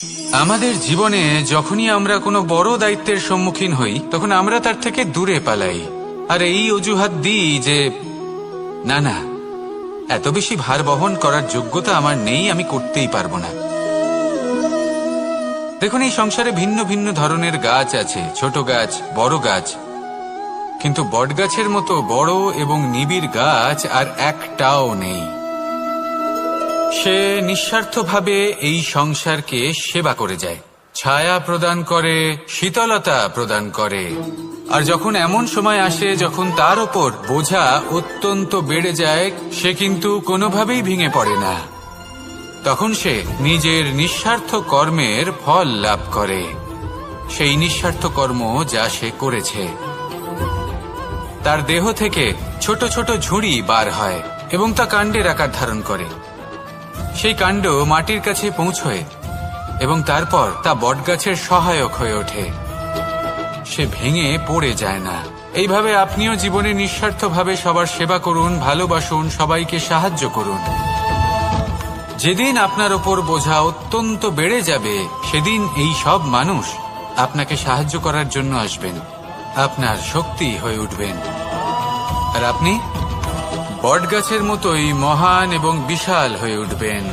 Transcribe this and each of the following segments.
আমাদের জীবনে যখনই আমরা কোনো বড় দায়িত্বের সম্মুখীন হই তখন আমরা তার থেকে দূরে পালাই আর এই অজুহাত দিই যে না না, এত বেশি ভার বহন করার যোগ্যতা আমার নেই, আমি করতেই পারবো না। দেখুন, এই সংসারে ভিন্ন ভিন্ন ধরনের গাছ আছে, ছোট গাছ, বড় গাছ, কিন্তু বটগাছের মতো বড় এবং নিবিড় গাছ আর একটাও নেই। সে নিঃস্বার্থভাবে এই সংসারকে সেবা করে যায়, ছায়া প্রদান করে, শীতলতা প্রদান করে। আর যখন এমন সময় আসে যখন তার ওপর বোঝা অত্যন্ত বেড়ে যায়, সে কিন্তু কোনোভাবেই ভেঙে পড়ে না। তখন সে নিজের নিঃস্বার্থ কর্মের ফল লাভ করে, সেই নিঃস্বার্থ কর্ম যা সে করেছে। তার দেহ থেকে ছোট ছোট ঝুড়ি বার হয় এবং তা কাণ্ডের আকার ধারণ করে। সেই কাণ্ড মাটির কাছে পৌঁছয় এবং তারপর তা বটগাছের সহায়ক হয়ে ওঠে, সে ভেঙে পড়ে যায় না। এইভাবে আপনিও জীবনে নিঃস্বার্থভাবে সবার সেবা করুন, ভালোবাসুন, সবাইকে সাহায্য করুন। যেদিন আপনার ওপর বোঝা অত্যন্ত বেড়ে যাবে, সেদিন এই সব মানুষ আপনাকে সাহায্য করার জন্য আসবেন, আপনার শক্তি হয়ে উঠবেন, আর আপনি বটগাছের মতোই মহান এবং বিশাল হয়ে উঠবেন।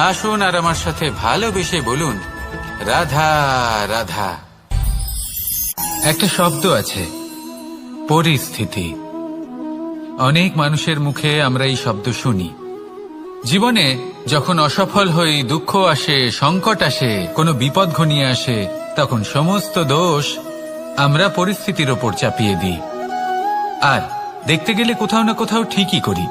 আসুন আর আমার সাথে ভালোবেসে বলুন, রাধা রাধা। একটা শব্দ আছে, পরিস্থিতি। অনেক মানুষের মুখে আমরা এই শব্দ শুনি। জীবনে যখন অসফল হই, দুঃখ আসে, সংকট আসে, কোনো বিপদ ঘনিয়ে আসে, তখন সমস্ত দোষ আমরা পরিস্থিতির ওপর চাপিয়ে দিই। আর দেখতে গেলে কোথাও না কোথাও ঠিকই করি।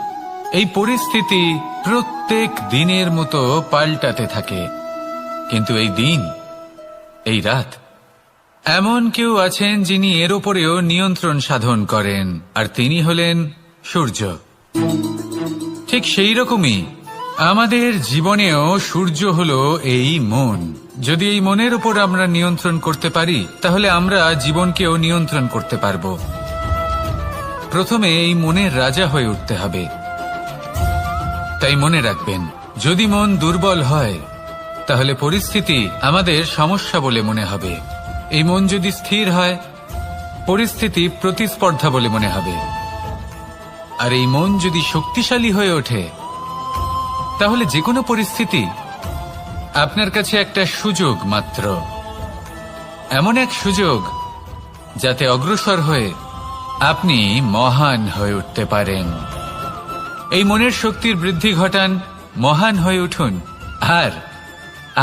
এই পরিস্থিতি প্রত্যেক দিনের মতো পাল্টাতে থাকে, কিন্তু এই দিন, এই রাত, এমন কেউ আছেন যিনি এর ওপরেও নিয়ন্ত্রণ সাধন করেন, আর তিনি হলেন সূর্য। ঠিক সেই রকমই আমাদের জীবনেও সূর্য হলো এই মন। যদি এই মনের উপর আমরা নিয়ন্ত্রণ করতে পারি, তাহলে আমরা জীবনকেও নিয়ন্ত্রণ করতে পারব। প্রথমে এই মনের রাজা হয়ে উঠতে হবে। তাই মনে রাখবেন, যদি মন দুর্বল হয়, তাহলে পরিস্থিতি আমাদের সমস্যা বলে মনে হবে। এই মন যদি স্থির হয়, পরিস্থিতি প্রতিস্পর্ধা বলে মনে হবে। আর এই মন যদি শক্তিশালী হয়ে ওঠে, তাহলে যে কোনো পরিস্থিতি আপনার কাছে একটা সুযোগ মাত্র, এমন এক সুযোগ যাতে অগ্রসর হয়ে আপনি মহান হয়ে উঠতে পারেন। এই মনের শক্তির বৃদ্ধি ঘটান, মহান হয়ে উঠুন, আর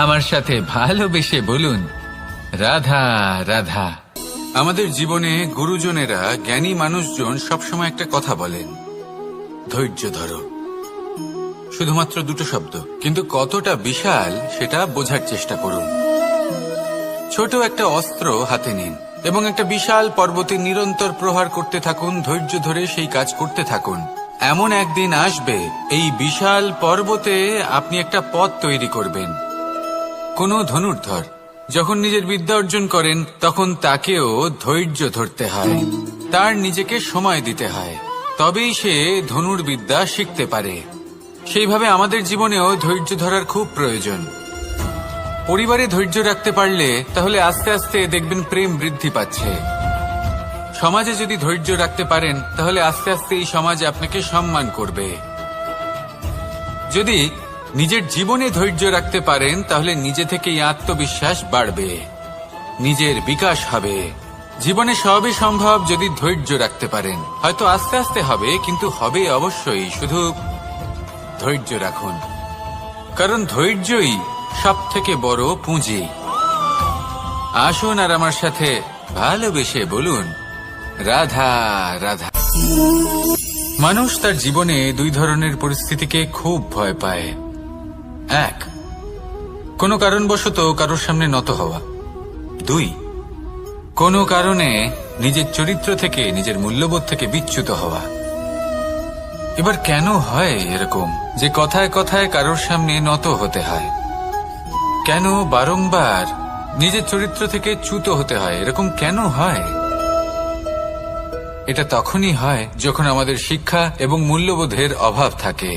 আমার সাথে ভালোবেসে বলুন, রাধা রাধা। আমাদের জীবনে গুরুজনেরা, জ্ঞানী মানুষজন সবসময় একটা কথা বলেন, ধৈর্য ধরো। শুধুমাত্র দুটো শব্দ, কিন্তু কতটা বিশাল সেটা বোঝার চেষ্টা করুন। ছোট একটা অস্ত্র হাতে নিন এবং একটা বিশাল পর্বতে নিরন্তর প্রহার করতে থাকুন, ধৈর্য ধরে সেই কাজ করতে থাকুন। এমন একদিন আসবে, এই বিশাল পর্বতে আপনি একটা পথ তৈরি করবেন। কোনো ধনুর্ধর যখন নিজের বিদ্যা অর্জন করেন, তখন তাকেও ধৈর্য ধরতে হয়, তার নিজেকে সময় দিতে হয়, তবেই সে ধনুর্বিদ্যা শিখতে পারে। সেইভাবে আমাদের জীবনেও ধৈর্য ধরার খুব প্রয়োজন। পরিবারে ধৈর্য রাখতে পারলে তাহলে আস্তে আস্তে দেখবেন প্রেম বৃদ্ধি পাচ্ছে। সমাজে যদি ধৈর্য রাখতে পারেন, তাহলে আস্তে আস্তে এই সমাজ আপনাকে সম্মান করবে। যদি নিজের জীবনে ধৈর্য রাখতে পারেন, তাহলে নিজে থেকেই আত্মবিশ্বাস বাড়বে, নিজের বিকাশ হবে। জীবনে সবই সম্ভব যদি ধৈর্য রাখতে পারেন। হয়তো আস্তে আস্তে হবে, কিন্তু হবে অবশ্যই। শুধু ধৈর্য রাখুন, কারণ ধৈর্যই সব থেকে বড় পুঁজি। আসুন আর আমার সাথে ভালোবেসে বলুন, রাধা রাধা। মানুষ তার জীবনে দুই ধরনের পরিস্থিতিকে খুব ভয় পায়। এক, কোনো কারণবশত কারোর সামনে নত হওয়া। দুই, কোনো কারণে নিজের চরিত্র থেকে, নিজের মূল্যবোধ থেকে বিচ্যুত হওয়া। এবার কেন হয় এরকম যে কথায় কথায় কারোর সামনে নত হতে হয়? কেন বারংবার নিজের চরিত্র থেকে চ্যুত হতে হয়? এরকম কেন হয়? এটা তখনই হয় যখন আমাদের শিক্ষা এবং মূল্যবোধের অভাব থাকে।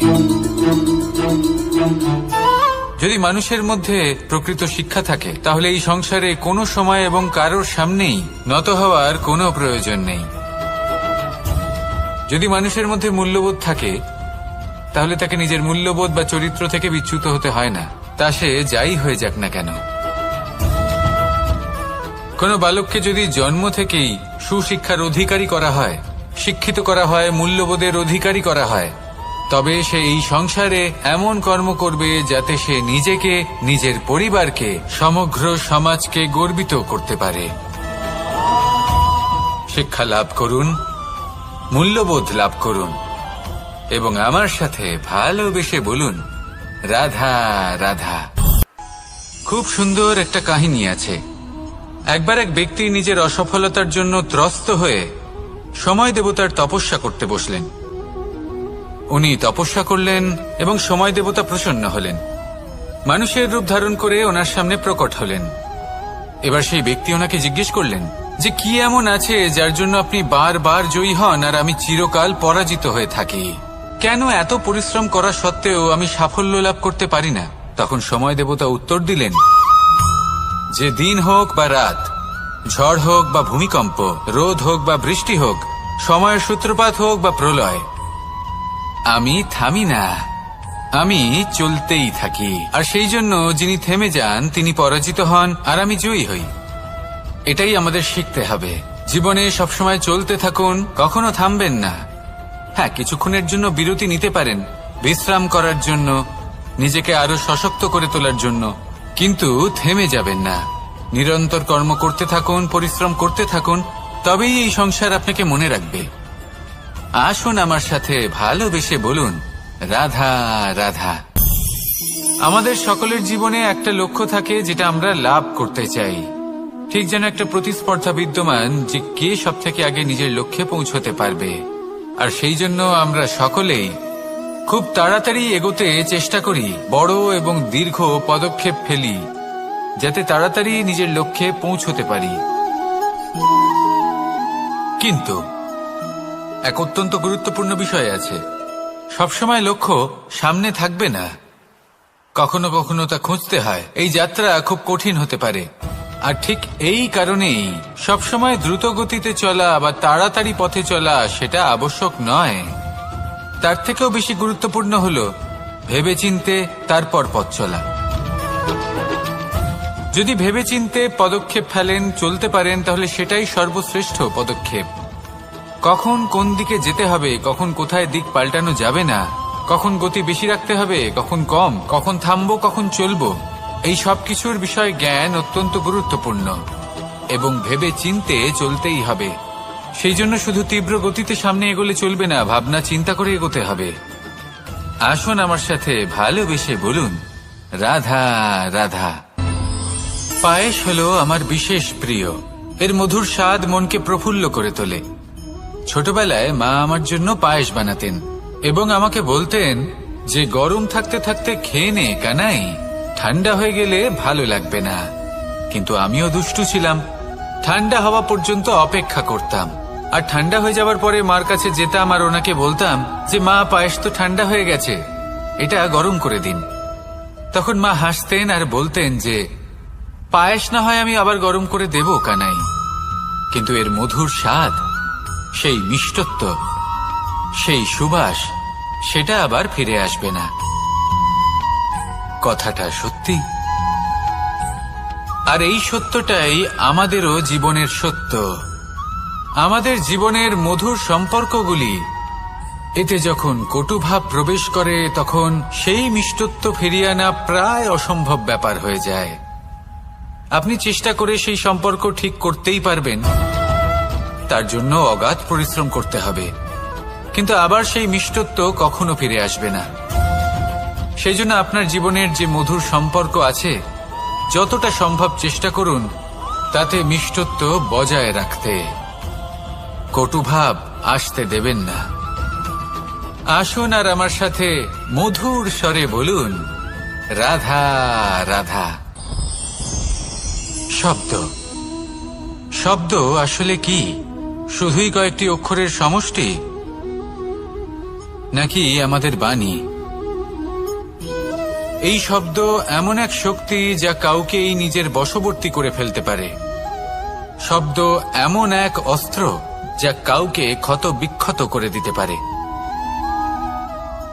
যদি মানুষের মধ্যে প্রকৃত শিক্ষা থাকে তাহলে এই সংসারে কোনো সময় এবং কারোর সামনেই নত হওয়ার কোনো প্রয়োজন নেই। যদি মানুষের মধ্যে মূল্যবোধ থাকে তাহলে তাকে নিজের মূল্যবোধ বা চরিত্র থেকে বিচ্যুত হতে হয় না, তা সে যাই হয়ে যাক না কেন। কোনো বালককে যদি জন্ম থেকেই সুশিক্ষার অধিকারী করা হয়, শিক্ষিত করা হয়, মূল্যবোধের অধিকারী করা হয়, তবে সে এই সংসারে এমন কর্ম করবে যাতে সে নিজেকে, নিজের পরিবারকে, সমগ্র সমাজকে গর্বিত করতে পারে। শিক্ষা লাভ করুন, মূল্যবোধ লাভ করুন এবং আমার সাথে ভালোবেসে বলুন, রাধা রাধা। খুব সুন্দর একটা কাহিনী আছে। একবার এক ব্যক্তি নিজের অসফলতার জন্য ত্রস্ত হয়ে সময় দেবতার তপস্যা করতে বসলেন। উনি তপস্যা করলেন এবং সময় দেবতা প্রসন্ন হলেন, মানুষের রূপ ধারণ করে ওনার সামনে প্রকট হলেন। এবার সেই ব্যক্তি ওনাকে জিজ্ঞেস করলেন যে কি এমন আছে যার জন্য আপনি বারবার জয়ী হন আর আমি চিরকাল পরাজিত হয়ে থাকি? কেন এত পরিশ্রম করা সত্ত্বেও আমি সাফল্য লাভ করতে পারি না? তখন সময় দেবতা উত্তর দিলেন যে দিন হোক বা রাত, ঝড় হোক বা ভূমিকম্প, রোদ হোক বা বৃষ্টি হোক, সময়ের সূত্রপাত হোক বা প্রলয়, আমি থামি না, আমি চলতেই থাকি। আর সেই জন্য যিনি থেমে যান তিনি পরাজিত হন আর আমি জয়ী হই। এটাই আমাদের শিখতে হবে। জীবনে সবসময় চলতে থাকুন, কখনো থামবেন না। হ্যাঁ, কিছুক্ষণের জন্য বিরতি নিতে পারেন, বিশ্রাম করার জন্য, নিজেকে আরো সশক্ত করে তোলার জন্য, কিন্তু থেমে যাবেন না। নিরন্তর কর্ম করতে থাকুন, পরিশ্রম করতে থাকুন, তবেই এই সংসার আপনাকে মনে রাখবে। আসুন আমার সাথে ভালোবেসে বলুন, রাধা রাধা। আমাদের সকলের জীবনে একটা লক্ষ্য থাকে যেটা আমরা লাভ করতে চাই। ঠিক যেন একটা প্রতিস্পর্ধা বিদ্যমান যে কে সব থেকে আগে নিজের লক্ষ্যে পৌঁছতে পারবে। আর সেই জন্য আমরা সকলেই খুব তাড়াতাড়ি এগোতে চেষ্টা করি, বড় এবং দীর্ঘ পদক্ষেপ ফেলি যাতে তাড়াতাড়ি নিজের লক্ষ্যে পৌঁছতে পারি। কিন্তু এক অত্যন্ত গুরুত্বপূর্ণ বিষয় আছে, সবসময় লক্ষ্য সামনে থাকবে না, কখনো কখনো তা খুঁজতে হয়। এই যাত্রা খুব কঠিন হতে পারে। আর ঠিক এই কারণেই সবসময় দ্রুত গতিতে চলা বা তাড়াতাড়ি পথে চলা সেটা আবশ্যক নয়। তার থেকেও বেশি গুরুত্বপূর্ণ হলো ভেবেচিন্তে তারপর পথ চলা। যদি ভেবেচিন্তে পদক্ষেপ ফেলেন, চলতে পারেন, তাহলে সেটাই সর্বশ্রেষ্ঠ পদক্ষেপ। কখন কোন দিকে যেতে হবে, কখন কোথায় দিক পাল্টানো যাবে না, কখন গতি বেশি রাখতে হবে, কখন কম, কখন থামবো, কখন চলবো, এই সব কিছুর বিষয় জ্ঞান অত্যন্ত গুরুত্বপূর্ণ এবং ভেবে চিন্তে চলতেই হবে। সেই জন্য শুধু তীব্র গতিতে সামনে এগোলে চলবে না, ভাবনা চিন্তা করে এগোতে হবে। আসুন আমার সাথে ভালোবেসে বলুন, রাধা রাধা। পায়েস হলো আমার বিশেষ প্রিয়। এর মধুর স্বাদ মনকে প্রফুল্ল করে তোলে। ছোটবেলায় মা আমার জন্য পায়েস বানাতেন এবং আমাকে বলতেন যে গরম থাকতে থাকতে খেয়ে নে কানাই, ঠান্ডা হয়ে গেলে ভালো লাগবে না। কিন্তু আমিও দুষ্টু ছিলাম, ঠান্ডা হওয়া পর্যন্ত অপেক্ষা করতাম আর ঠান্ডা হয়ে যাওয়ার পরে মার কাছে যেতাম আর ওনাকে বলতাম যে মা, পায়েস তো ঠান্ডা হয়ে গেছে, এটা গরম করে দিন। তখন মা হাসতেন আর বলতেন যে পায়েস না হয় আমি আবার গরম করে দেব কানাই, কিন্তু এর মধুর স্বাদ, সেই মিষ্টত্ব, সেই সুবাস, সেটা আবার ফিরে আসবে না। কথাটা সত্যি। আর এই সত্যটাই আমাদেরও জীবনের সত্য। আমাদের জীবনের মধুর সম্পর্কগুলি, এতে যখন কটুভাব প্রবেশ করে তখন সেই মিষ্টত্ব ফিরিয়ে আনা প্রায় অসম্ভব ব্যাপার হয়ে যায়। আপনি চেষ্টা করে সেই সম্পর্ক ঠিক করতেই পারবেন, তার জন্য অগাধ পরিশ্রম করতে হবে, কিন্তু আবার সেই মিষ্টত্ব কখনো ফিরে আসবে না। সেই জন্য আপনার জীবনের যে মধুর সম্পর্ক আছে, যতটা সম্ভব চেষ্টা করুন তাতে মিষ্টত্ব বজায় রাখতে। কটুভাব আসতে দেবেন না। আসুন আর আমার সাথে মধুর স্বরে বলুন, রাধা রাধা। শব্দ, শব্দ আসলে কি? শুধুই কয়েকটি অক্ষরের সমষ্টি, নাকি আমাদের বাণী? এই শব্দ এমন এক শক্তি যা কাউকে এই নিজের বশবর্তী করে ফেলতে পারে। শব্দ এমন এক অস্ত্র যা কাউকে ক্ষত বিক্ষত করে দিতে পারে।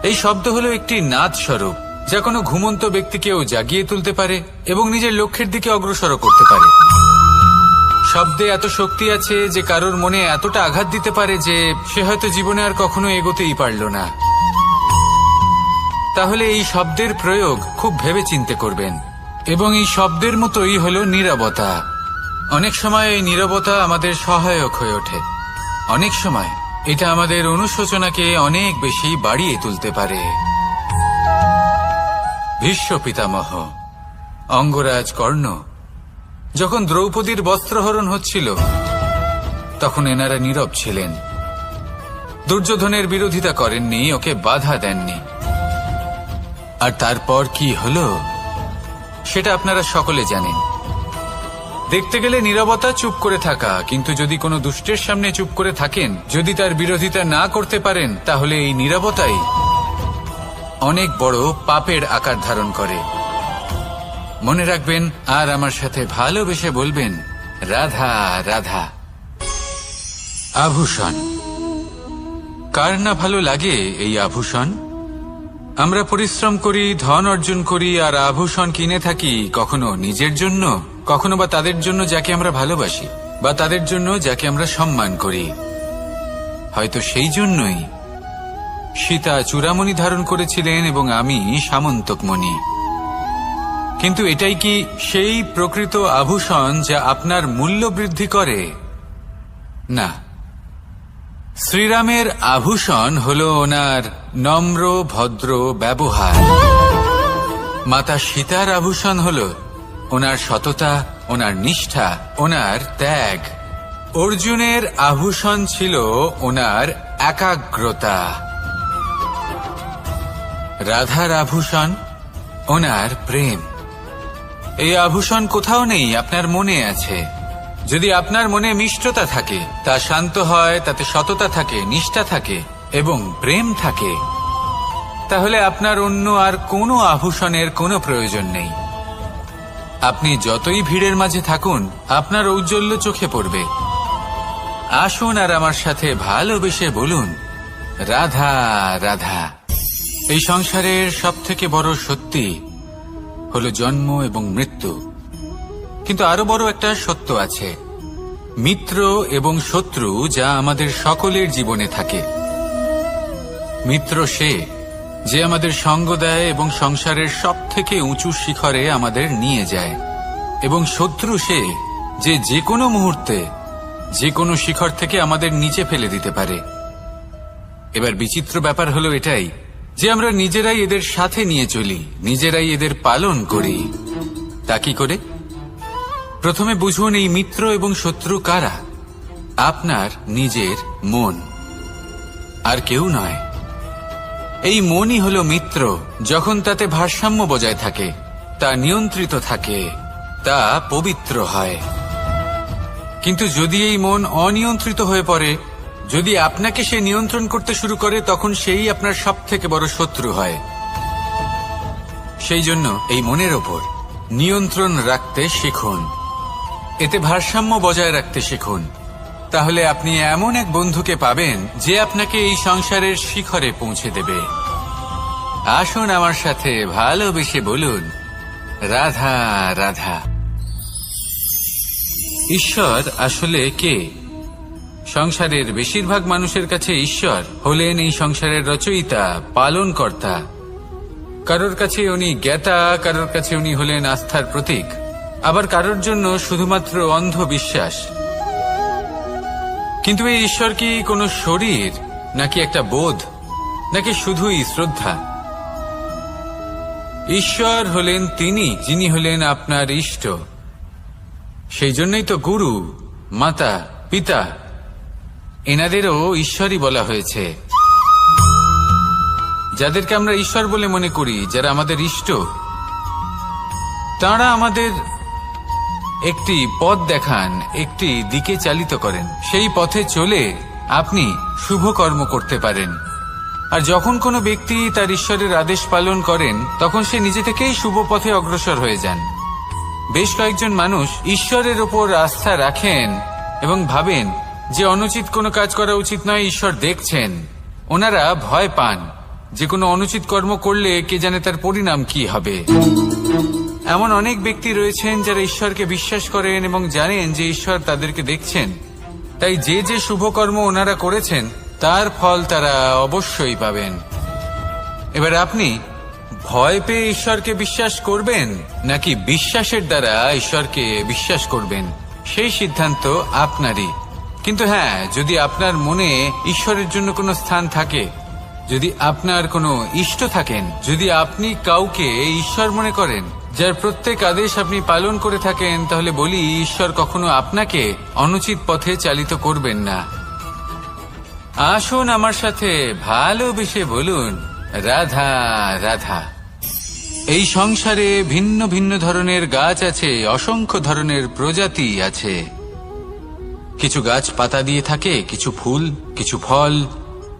এই শব্দ হলো একটি নাদ স্বরূপ যা কোনো ঘুমন্ত ব্যক্তিকেও জাগিয়ে তুলতে পারে এবং নিজের লক্ষ্যের দিকে অগ্রসর করতে পারে। শব্দে এত শক্তি আছে যে কারোর মনে এতটা আঘাত দিতে পারে যে সে হয়তো জীবনে আর কখনো এগোতেই পারল না। তাহলে এই শব্দের প্রয়োগ খুব ভেবেচিন্তে করবেন। এবং এই শব্দের মতোই হলো নীরবতা। অনেক সময় এই নীরবতা আমাদের সহায়ক হয়ে ওঠে। অনেক সময় এটা আমাদের অনুশোচনাকে অনেক বেশি বাড়িয়ে তুলতে পারে। ভীষ্ম পিতামহ, অঙ্গরাজ কর্ণ যখন দ্রৌপদীর বস্ত্রহরণ হচ্ছিল তখন এনারা নীরব ছিলেন। দুর্যোধনের বিরোধিতা করেননি, ওকে বাধা দেননি। আর তারপর কি হলো সেটা আপনারা সকলে জানেন। দেখতে গেলে নীরবতা চুপ করে থাকা, কিন্তু যদি কোনো দুষ্টের সামনে চুপ করে থাকেন, যদি তার বিরোধিতা না করতে পারেন, তাহলে এই নীরবতাই অনেক বড় পাপের আকার ধারণ করে। মনে রাখবেন আর আমার সাথে ভালোবেসে বলবেন, রাধা রাধা। আভূষণ, কার না ভালো লাগে এই আভূষণ? আমরা পরিশ্রম করি, ধন অর্জন করি আর আভূষণ কিনে থাকি, কখনো নিজের জন্য, কখনো বা তাদের জন্য যাকে আমরা ভালোবাসি, বা তাদের জন্য যাকে আমরা সম্মান করি। হয়তো সেই জন্যই সীতা চূড়ামণি ধারণ করেছিলেন এবং আমি সামন্তকমণি। কিন্তু এটাই কি সেই প্রকৃত আভূষণ যা আপনার মূল্য বৃদ্ধি করে? না। শ্রীরামের আভূষণ হল ওনার নম্র ভদ্র ব্যবহার। মাতা সীতার আভূষণ হল ওনার সততা, ওনার নিষ্ঠা, ওনার ত্যাগ। অর্জুনের আভূষণ ছিল ওনার একাগ্রতা। রাধার আভূষণ ওনার প্রেম। এই আভূষণ কোথাও নেই, আপনার মনে আছে। যদি আপনার মনে মিষ্টতা থাকে, তা শান্ত হয়, তাতে সততা থাকে, নিষ্ঠা থাকে এবং প্রেম থাকে, তাহলে আপনার অন্য আর কোনো আভূষণের কোনো প্রয়োজন নেই। আপনি যতই ভিড়ের মাঝে থাকুন, আপনার ঔজ্জ্বল্য চোখে পড়বে। আসুন আর আমার সাথে ভালোবেসে বলুন, রাধা রাধা। এই সংসারের সবথেকে বড় সত্যি হলো জন্ম এবং মৃত্যু। কিন্তু আরো বড় একটা সত্য আছে, মিত্র এবং শত্রু, যা আমাদের সকলের জীবনে থাকে। মিত্র সে যে আমাদের সঙ্গ দেয় এবং সংসারের সবথেকে উঁচু শিখরে আমাদের নিয়ে যায়, এবং শত্রু সে যে যে কোনো মুহূর্তে যে কোনো শিখর থেকে আমাদের নিচে ফেলে দিতে পারে। এবার বিচিত্র ব্যাপার হলো এটাই যে আমরা নিজেরাই এদের সাথে নিয়ে চলি, নিজেরাই এদের পালন করি। তা কি করে? প্রথমে বুঝুন এই মিত্র এবং শত্রু কারা। আপনার নিজের মন, আর কেউ নয়। এই মনই হলো মিত্র যখন তাতে ভারসাম্য বজায় থাকে, তা নিয়ন্ত্রিত থাকে, তা পবিত্র হয়। কিন্তু যদি এই মন অনিয়ন্ত্রিত হয়ে পড়ে, যদি আপনাকে সে নিয়ন্ত্রণ করতে শুরু করে, তখন সেই আপনার সবথেকে বড় শত্রু হয়। সেই জন্য এই মনের ওপর নিয়ন্ত্রণ রাখতে শিখুন, এতে ভারসাম্য বজায় রাখতে শিখুন। তাহলে আপনি এমন এক বন্ধুকে পাবেন যে আপনাকে এই সংসারের শিখরে পৌঁছে দেবে। আসুন আমার সাথে ভালোবেসে বলুন, রাধা রাধা। ঈশ্বর আসলে কে? সংসারের বেশিরভাগ মানুষের কাছে ঈশ্বর হলেন এই সংসারের রচয়িতা, পালনকর্তা। কারোর কাছে উনি জ্ঞাতা, কারোর কাছে উনি হলেন আস্থার প্রতীক, আবার কারোর জন্য শুধুমাত্র অন্ধ বিশ্বাস। কিন্তু এই ঈশ্বর কি কোনো শরীর, নাকি একটা বোধ, নাকি শুধুই শ্রদ্ধা? ঈশ্বর হলেন তিনি যিনি হলেন আপনার ইষ্ট। সেই জন্যই তো গুরু, মাতা, পিতা এনাদেরও ঈশ্বরই বলা হয়েছে। যাদেরকে আমরা ঈশ্বর বলে মনে করি, যারা আমাদের ইষ্ট, তাঁরা আমাদের একটি পথ দেখান, একটি দিকে চালিত করেন। সেই পথে চলে আপনি শুভ কর্ম করতে পারেন। আর যখন কোনো ব্যক্তি তার ঈশ্বরের আদেশ পালন করেন তখন সে নিজে থেকেই শুভ পথে অগ্রসর হয়ে যান। বেশ কয়েকজন মানুষ ঈশ্বরের ওপর আস্থা রাখেন এবং ভাবেন যে অনুচিত কোনো কাজ করা উচিত নয়, ঈশ্বর দেখছেন। ওনারা ভয় পান যে কোনো অনুচিত কর্ম করলে কে জানে তার পরিণাম কি হবে। এমন অনেক ব্যক্তি রয়েছেন যারা ঈশ্বরকে বিশ্বাস করেন এবং জানেন যে ঈশ্বর তাদেরকে দেখছেন, তাই যে যে শুভকর্ম ওনারা করেছেন তার ফল তারা অবশ্যই পাবেন। এবার আপনি ভয় পেয়ে ঈশ্বরকে বিশ্বাস করবেন নাকি বিশ্বাসের দ্বারা ঈশ্বরকে বিশ্বাস করবেন, সেই সিদ্ধান্ত আপনারই। কিন্তু হ্যাঁ, যদি আপনার মনে ঈশ্বরের জন্য কোনো স্থান থাকে, যদি আপনার কোনো ইষ্ট থাকেন, যদি আপনি কাউকে ঈশ্বর মনে করেন যার প্রত্যেক আদেশ আপনি পালন করে থাকেন, তাহলে বলি ঈশ্বর কখনো আপনাকে অনুচিত পথে চালিত করবেন না। আসুন আমার সাথে ভালোবেসে বলুন, রাধা রাধা। এই সংসারে ভিন্ন ভিন্ন ধরনের গাছ আছে, অসংখ্য ধরনের প্রজাতি আছে। কিছু গাছ পাতা দিয়ে থাকে, কিছু ফুল, কিছু ফল।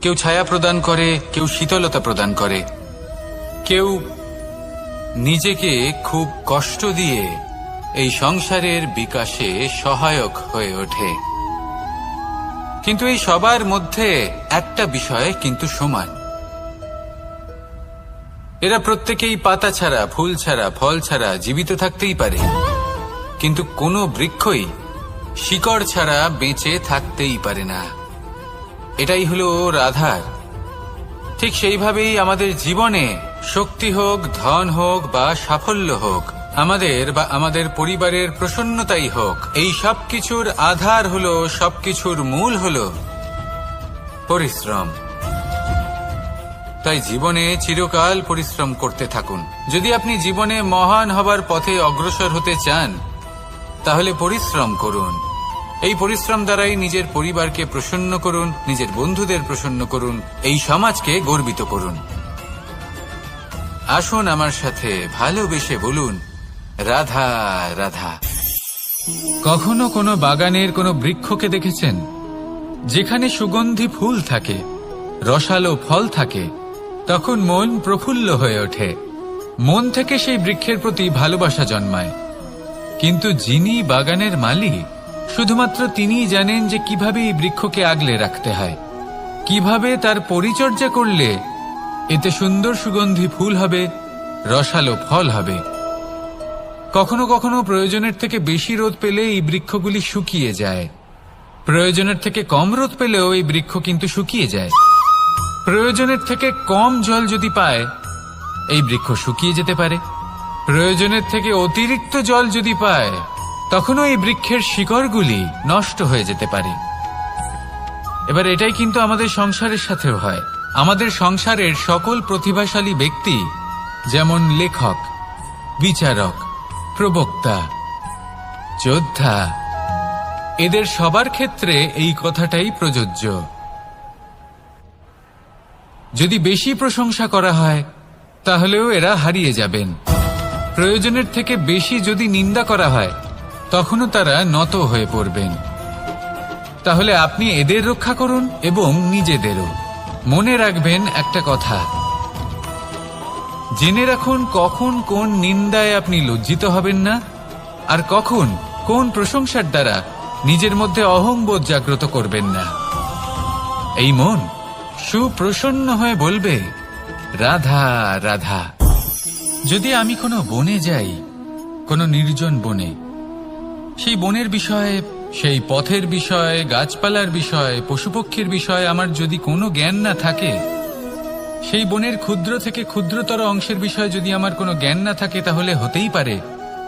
কেউ ছায়া প্রদান করে, কেউ শীতলতা প্রদান করে, কেউ নিজেকে খুব কষ্ট দিয়ে এই সংসারের বিকাশে সহায়ক হয়ে ওঠে। কিন্তু এই সবার মধ্যে একটা বিষয় কিন্তু সমান, এরা প্রত্যেকেই পাতা ছাড়া, ফুল ছাড়া, ফল ছাড়া জীবিত থাকতেই পারে, কিন্তু কোনো বৃক্ষই শিকড় ছাড়া বেঁচে থাকতেই পারে না। এটাই হলো রাধার। ঠিক সেইভাবেই আমাদের জীবনে শক্তি হোক, ধন হোক বা সাফল্য হোক, আমাদের বা আমাদের পরিবারের প্রসন্নতাই হোক, এই সব কিছুর আধার হলো, সবকিছুর মূল হলো পরিশ্রম। তাই জীবনে চিরকাল পরিশ্রম করতে থাকুন। যদি আপনি জীবনে মহান হবার পথে অগ্রসর হতে চান, তাহলে পরিশ্রম করুন। এই পরিশ্রম দ্বারাই নিজের পরিবারকে প্রসন্ন করুন, নিজের বন্ধুদের প্রসন্ন করুন, এই সমাজকে গর্বিত করুন। আসুন আমার সাথে ভালোবেসে বলুন, রাধা রাধা। কখনো কোনো বাগানের কোনো বৃক্ষকে দেখেছেন যেখানে সুগন্ধি ফুল থাকে, রসালো ফল থাকে? তখন মন প্রফুল্ল হয়ে ওঠে, মন থেকে সেই বৃক্ষের প্রতি ভালোবাসা জন্মায়। কিন্তু যিনি বাগানের মালিক, শুধুমাত্র তিনিই জানেন যে কিভাবে এই বৃক্ষকে আগলে রাখতে হয়, কিভাবে তার পরিচর্যা করলে এতে সুন্দর সুগন্ধি ফুল হবে, রসালো ফল হবে। কখনো কখনো প্রয়োজনের থেকে বেশি রোদ পেলে এই বৃক্ষগুলি শুকিয়ে যায়, প্রয়োজনের থেকে কম রোদ পেলেও এই বৃক্ষ কিন্তু শুকিয়ে যায়। প্রয়োজনের থেকে কম জল যদি পায়, এই বৃক্ষ শুকিয়ে যেতে পারে। প্রয়োজনের থেকে অতিরিক্ত জল যদি পায়, তখনও এই বৃক্ষের শিকড়গুলি নষ্ট হয়ে যেতে পারে। এবার এটাই কিন্তু আমাদের সংসারের সাথেও হয়। আমাদের সংসারের সকল প্রতিভাশালী ব্যক্তি, যেমন লেখক, বিচারক, প্রবক্তা, যোদ্ধা, এদের সবার ক্ষেত্রে এই কথাটাই প্রযোজ্য। যদি বেশি প্রশংসা করা হয়, তাহলেও এরা হারিয়ে যাবেন। প্রয়োজনের থেকে বেশি যদি নিন্দা করা হয়, তখনও তারা নত হয়ে পড়বেন। তাহলে আপনি এদের রক্ষা করুন এবং নিজেদেরও। মনে রাখবেন একটা কথা, জেনে রাখুন কখন কোন নিন্দায় আপনি লজ্জিত হবেন না, আর কখন কোন প্রশংসার দ্বারা নিজের মধ্যে অহংবোধ জাগ্রত করবেন না। এই মন সুপ্রসন্ন হয়ে বলবে, রাধা রাধা। যদি আমি কোনো বনে যাই, কোনো নির্জন বনে, সেই বনের বিষয়ে, সেই পথের বিষয়ে, গাছপালার বিষয়ে, পশুপক্ষীর বিষয়ে আমার যদি কোনো জ্ঞান না থাকে, সেই বনের ক্ষুদ্র থেকে ক্ষুদ্রতর অংশের বিষয়ে যদি আমার কোনো জ্ঞান না থাকে, তাহলে হতেই পারে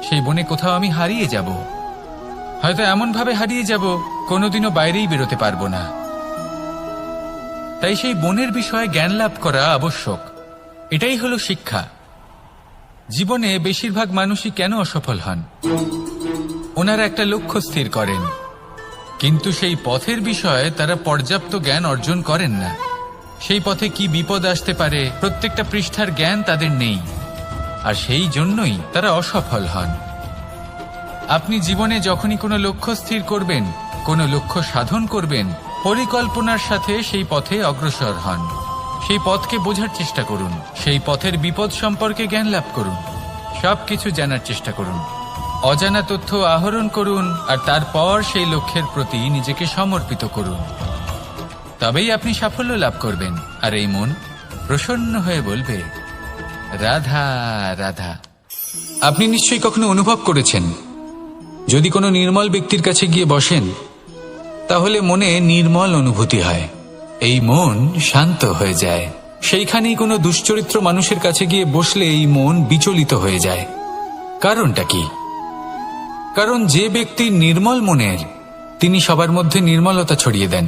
সেই বনে কোথাও আমি হারিয়ে যাব। হয়তো এমনভাবে হারিয়ে যাব, কোনোদিনও বাইরেই বেরোতে পারবো না। তাই সেই বনের বিষয়ে জ্ঞান লাভ করা আবশ্যক। এটাই হলো শিক্ষা। জীবনে বেশিরভাগ মানুষই কেন অসফল হন? ওনারা একটা লক্ষ্য স্থির করেন, কিন্তু সেই পথের বিষয়ে তারা পর্যাপ্ত জ্ঞান অর্জন করেন না। সেই পথে কি বিপদ আসতে পারে প্রত্যেকটা পৃষ্ঠার জ্ঞান তাদের নেই, আর সেই জন্যই তারা অসফল হন। আপনি জীবনে যখনই কোনো লক্ষ্য স্থির করবেন, কোনো লক্ষ্য সাধন করবেন, পরিকল্পনার সাথে সেই পথে অগ্রসর হন। সেই পথকে বোঝার চেষ্টা করুন, সেই পথের বিপদ সম্পর্কে জ্ঞান লাভ করুন, সবকিছু জানার চেষ্টা করুন, অজানা তথ্য আহরণ করুন, আর তারপর সেই লক্ষ্যের প্রতি নিজেকে সমর্পিত করুন। তবেই আপনি সাফল্য লাভ করবেন, আর এই মন প্রসন্ন হয়ে বলবে, রাধা রাধা। আপনি নিশ্চয়ই কখনো অনুভব করেছেন, যদি কোনো নির্মল ব্যক্তির কাছে গিয়ে বসেন তাহলে মনে নির্মল অনুভূতি হয়, এই মন শান্ত হয়ে যায়। সেইখানেই কোনো দুশ্চরিত্র মানুষের কাছে গিয়ে বসলে এই মন বিচলিত হয়ে যায়। কারণটা কি? কারণ যে ব্যক্তি নির্মল মনের, তিনি সবার মধ্যে নির্মলতা ছড়িয়ে দেন।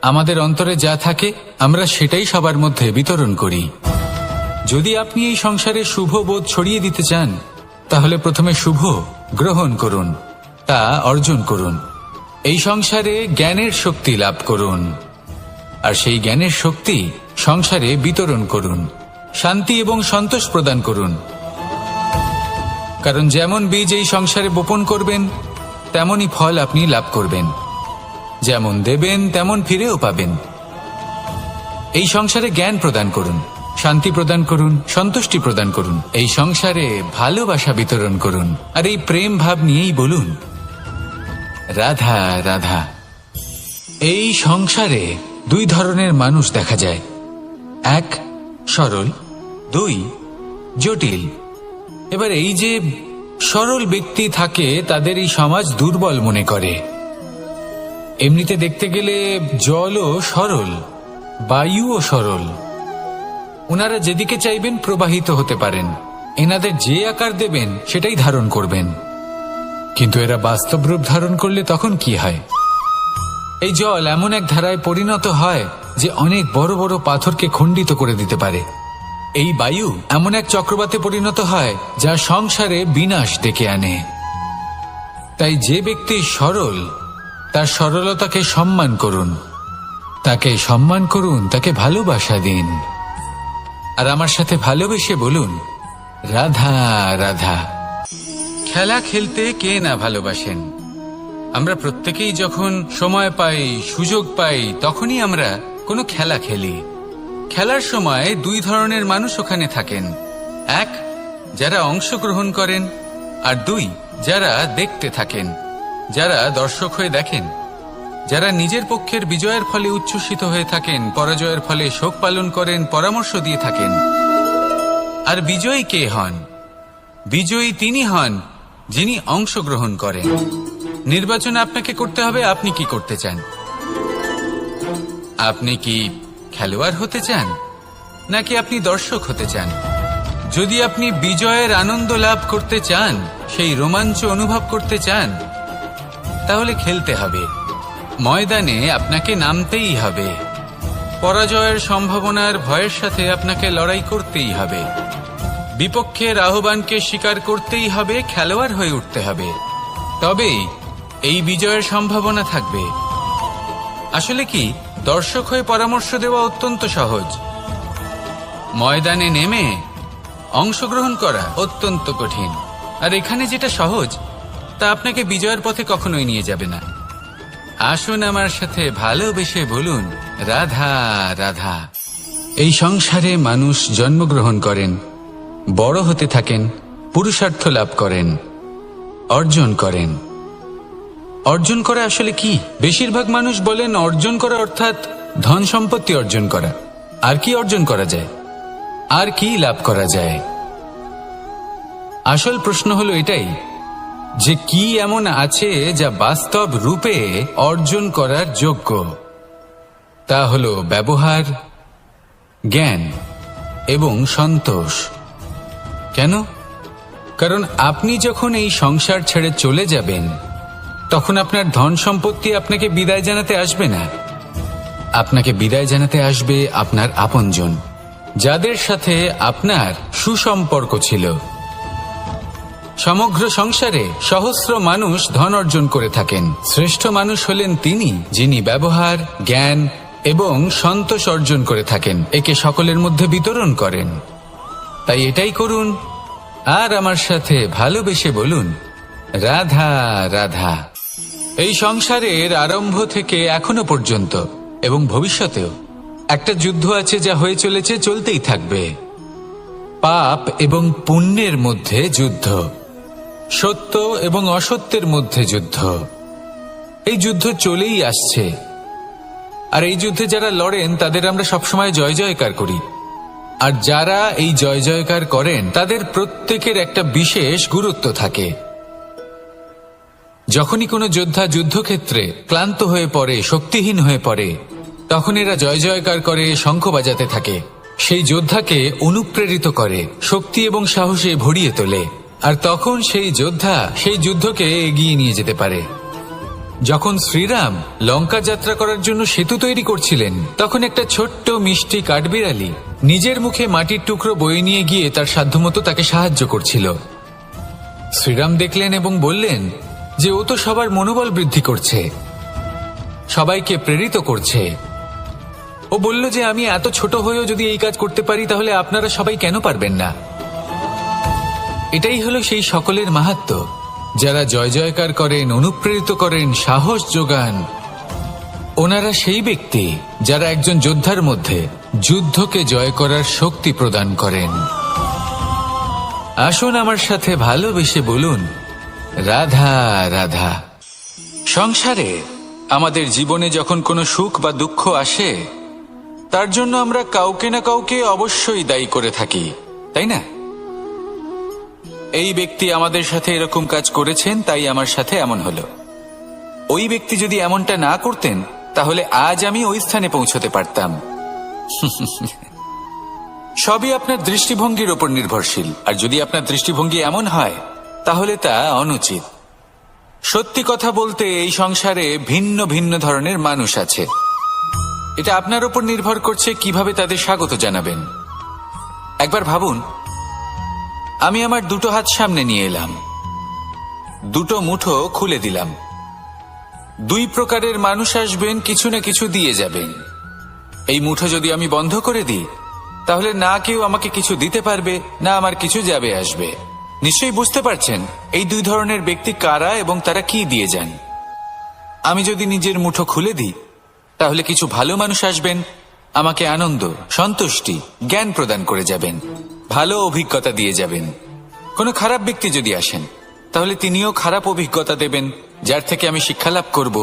আমাদের অন্তরে যা থাকে আমরা সেটাই সবার মধ্যে বিতরণ করি। যদি আপনি এই সংসারে শুভ বোধ ছড়িয়ে দিতে চান, তাহলে প্রথমে শুভ গ্রহণ করুন, তা অর্জন করুন। এই সংসারে জ্ঞানের শক্তি লাভ করুন, আর সেই জ্ঞানের শক্তি সংসারে বিতরণ করুন। শান্তি এবং সন্তোষ প্রদান করুন, কারণ যেমন বীজ এই সংসারে বপন করবেন তেমনই ফল আপনি লাভ করবেন। যেমন দেবেন তেমন ফিরেও পাবেন। এই সংসারে জ্ঞান প্রদান করুন, শান্তি প্রদান করুন, সন্তুষ্টি প্রদান করুন। এই সংসারে ভালোবাসা বিতরণ করুন, আর এই প্রেম ভাব নিয়েই বলুন, রাধা রাধা। এই সংসারে দুই ধরনের মানুষ দেখা যায়, এক সরল, দুই জটিল। এবার এই যে সরল ব্যক্তি থাকে তাদের এই সমাজ দুর্বল মনে করে। এমনিতে দেখতে গেলে জলও সরল, বায়ুও সরল। ওনারা যেদিকে চাইবেন প্রবাহিত হতে পারেন, এনাদের যে আকার দেবেন সেটাই ধারণ করবেন। কিন্তু এরা বাস্তব রূপ ধারণ করলে তখন কি হয়? এই জল এমন এক ধারায় পরিণত হয় যে অনেক বড় বড় পাথরকে খণ্ডিত করে দিতে পারে। এই বায়ু এমন এক চক্রবাতে পরিণত হয় যা সংসারে বিনাশ ডেকে আনে। তাই যে ব্যক্তি সরল, তার সরলতাকে সম্মান করুন, তাকে সম্মান করুন, তাকে ভালোবাসা দিন। আর আমার সাথে ভালোবেসে বলুন, রাধা রাধা। খেলা খেলতে কে না ভালোবাসেন? আমরা প্রত্যেকেই যখন সময় পাই, সুযোগ পাই, তখনই আমরা কোনো খেলা খেলি। খেলার সময় দুই ধরনের মানুষ ওখানে থাকেন, এক যারা অংশগ্রহণ করেন, আর দুই যারা দেখতে থাকেন, যারা দর্শক হয়ে দেখেন, যারা নিজের পক্ষের বিজয়ের ফলে উচ্ছ্বসিত হয়ে থাকেন, পরাজয়ের ফলে শোক পালন করেন, পরামর্শ দিয়ে থাকেন। আর বিজয়ী কে হন? বিজয়ী তিনি হন যিনি অংশগ্রহণ করেন। নির্বাচন আপনাকে করতে হবে, আপনি কি করতে চান? আপনি কি খেলোয়াড় হতে চান, নাকি আপনি দর্শক হতে চান? যদি আপনি বিজয়ের আনন্দ লাভ করতে চান, সেই রোমাঞ্চ অনুভব করতে চান, তাহলে খেলতে হবে। ময়দানে আপনাকে নামতেই হবে। পরাজয়ের সম্ভাবনার ভয়ের সাথে আপনাকে লড়াই করতেই হবে। বিপক্ষের আহ্বানকে স্বীকার করতেই হবে, খেলোয়াড় হয়ে উঠতে হবে। তবেই এই বিজয়ের সম্ভাবনা থাকবে। আসলে কি, দর্শক হয়ে পরামর্শ দেওয়া অত্যন্ত সহজ, ময়দানে নেমে অংশগ্রহণ করা অত্যন্ত কঠিন। আর এখানে যেটা সহজ, তা আপনাকে বিজয়ের পথে কখনোই নিয়ে যাবে না। আসুন আমার সাথে ভালোবেসে বলুন, রাধা রাধা। এই সংসারে মানুষ জন্মগ্রহণ করেন, বড় হতে থাকেন, পুরুষার্থ লাভ করেন, অর্জন করেন। অর্জন করা আসলে কি? বেশিরভাগ মানুষ বলেন অর্জন করা অর্থাৎ ধন সম্পত্তি অর্জন করা। আর কি অর্জন করা যায়? আর কি লাভ করা যায়? আসল প্রশ্ন হলো এটাই যে কি এমন আছে যা বাস্তব রূপে অর্জন করার যোগ্য। তা হলো ব্যবহার, জ্ঞান এবং সন্তোষ। কেন? কারণ আপনি যখন এই সংসার ছেড়ে চলে যাবেন, তখন আপনার ধন সম্পত্তি আপনাকে বিদায় জানাতে আসবে না। আপনাকে বিদায় জানাতে আসবে আপনার আপনজন, যাদের সাথে আপনার সুসম্পর্ক ছিল। সমগ্র সংসারে সহস্র মানুষ ধন অর্জন করে থাকেন। শ্রেষ্ঠ মানুষ হলেন তিনি যিনি ব্যবহার, জ্ঞান এবং সন্তোষ অর্জন করে থাকেন, একে সকলের মধ্যে বিতরণ করেন। তাই এটাই করুন, আর আমার সাথে ভালোবেসে বলুন, রাধা রাধা। এই সংসারের আরম্ভ থেকে এখনো পর্যন্ত এবং ভবিষ্যতেও একটা যুদ্ধ আছে যা হয়ে চলেছে, চলতেই থাকবে। পাপ এবং পুণ্যের মধ্যে যুদ্ধ, সত্য এবং অসত্যের মধ্যে যুদ্ধ। এই যুদ্ধ চলেই আসছে, আর এই যুদ্ধে যারা লড়েন তাদের আমরা সবসময় জয় জয়কার করি। আর যারা এই জয় জয়কার করেন তাদের প্রত্যেকের একটা বিশেষ গুরুত্ব থাকে। যখনই কোনো যোদ্ধা যুদ্ধক্ষেত্রে ক্লান্ত হয়ে পড়ে, শক্তিহীন হয়ে পড়ে, তখন এরা জয় জয়কার করে, শঙ্খ বাজাতে থাকে। সেই যোদ্ধাকে অনুপ্রেরিত করে, শক্তি এবং সাহসে ভরিয়ে তোলে, আর তখন সেই যোদ্ধা সেই যুদ্ধকে এগিয়ে নিয়ে যেতে পারে। যখন শ্রীরাম লঙ্কা যাত্রা করার জন্য সেতু তৈরি করছিলেন, তখন একটা ছোট্ট মিষ্টি কাঠবিড়ালি নিজের মুখে মাটির টুকরো বয়ে নিয়ে গিয়ে তার সাধ্যমতো তাকে সাহায্য করছিল। শ্রীরাম দেখলেন এবং বললেন যে ও তো সবার মনোবল বৃদ্ধি করছে, সবাইকে প্রেরিত করছে। ও বলল যে আমি এত ছোট হয়েও যদি এই কাজ করতে পারি, তাহলে আপনারা সবাই কেন পারবেন না? এটাই হলো সেই সকলের মাহাত্ম্য, যারা জয় জয়কার করেন, অনুপ্রেরিত করেন, সাহস যোগান। ওনারা সেই ব্যক্তি যারা একজন যোদ্ধার মধ্যে যুদ্ধকে জয় করার শক্তি প্রদান করেন। আসুন আমার সাথে ভালোবেসে বলুন, রাধা রাধা। সংসারে আমাদের জীবনে যখন কোনো সুখ বা দুঃখ আসে, তার জন্য আমরা কাউকে না কাউকে অবশ্যই দায়ী করে থাকি, তাই না? এই ব্যক্তি আমাদের সাথে এরকম কাজ করেছেন, তাই আমার সাথে এমন হলো। ওই ব্যক্তি যদি এমনটা না করতেন, তাহলে আজ আমি ওই স্থানে পৌঁছতে পারতাম। সবই আপনার দৃষ্টিভঙ্গির ওপর নির্ভরশীল, আর যদি আপনার দৃষ্টিভঙ্গি এমন হয়, তাহলে তা অনুচিত। সত্যি কথা বলতে এই সংসারে ভিন্ন ভিন্ন ধরনের মানুষ আছে। এটা আপনার ওপর নির্ভর করছে কিভাবে তাদের স্বাগত জানাবেন। একবার ভাবুন, আমি আমার দুটো হাত সামনে নিয়ে এলাম, দুটো মুঠো খুলে দিলাম। দুই প্রকারের মানুষ আসবেন, কিছু না কিছু দিয়ে যাবেন। এই মুঠো যদি আমি বন্ধ করে দিই, তাহলে না কেউ আমাকে কিছু দিতে পারবে, না আমার কিছু যাবে আসবে। নিশ্চয়ই বুঝতে পারছেন এই দুই ধরনের ব্যক্তি কারা এবং তারা কি দিয়ে যান। আমি যদি নিজের মুঠো খুলে দিই, তাহলে কিছু ভালো মানুষ আসবেন, আমাকে আনন্দ, সন্তুষ্টি, জ্ঞান প্রদান করে যাবেন, ভালো অভিজ্ঞতা দিয়ে যাবেন। কোনো খারাপ ব্যক্তি যদি আসেন, তাহলে তিনিও খারাপ অভিজ্ঞতা দেবেন, যার থেকে আমি শিক্ষা লাভ করব।